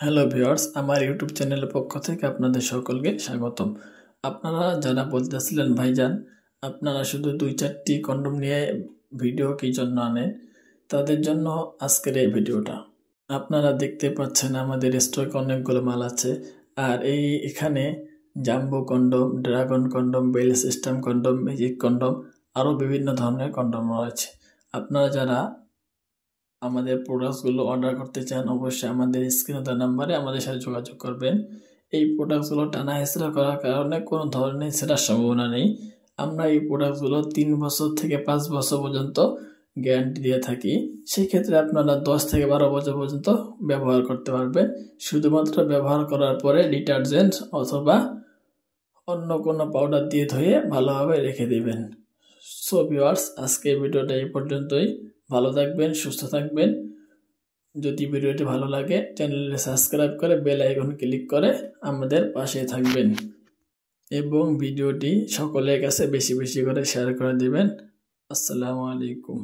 Hello viewers, আমার YouTube চ্যানেলের পক্ষ থেকে আপনাদের সকলকে স্বাগতম। আপনারা যারা বলতেছিলেন ভাইজান আপনারা শুধু 2-4টি কন্ডম নিয়ে ভিডিও কি জন্য আনেন, তাদের জন্য আজকের এই ভিডিওটা। আপনারা দেখতে পাচ্ছেন আমাদের স্টকে অনেকগুলো মাল আছে, আর এখানে jumbo condom, dragon condom, bell system condom, magic condom, আরও বিভিন্ন ধরনের কন্ডম রয়েছে। আপনারা যারা আমাদের প্রোডাক্টসগুলো অর্ডার করতে চান অবশ্যই আমাদের স্ক্রিনে দেওয়া নাম্বারে আমাদের সাথে যোগাযোগ করবেন। এই প্রোডাক্টসগুলো টানা হেঁচড়া করার কারণে কোনো ধরনের ছেঁড়ার সম্ভাবনা নেই। আমরা এই প্রোডাক্টসগুলো 3 বছর থেকে 5 বছর পর্যন্ত গ্যারান্টি দিয়ে থাকি। সেক্ষেত্রে আপনারা 10 থেকে 12 বছর পর্যন্ত ব্যবহার করতে পারবেন। শুধুমাত্র ব্যবহার করার পরে ডিটারজেন্ট অথবা অন্য কোনো পাউডার দিয়ে ধুয়ে ভালোভাবে রেখে দেবেন। সো ভিউয়ার্স, আজকে ভিডিওটা এই পর্যন্তই। ভালো থাকবেন, সুস্থ থাকবেন। যদি ভিডিওটি ভালো লাগে চ্যানেলটি সাবস্ক্রাইব করে বেল আইকন ক্লিক করে আমাদের পাশে থাকবেন এবং ভিডিওটি সকলের কাছে বেশি বেশি করে শেয়ার করে দিবেন। আসসালামু আলাইকুম।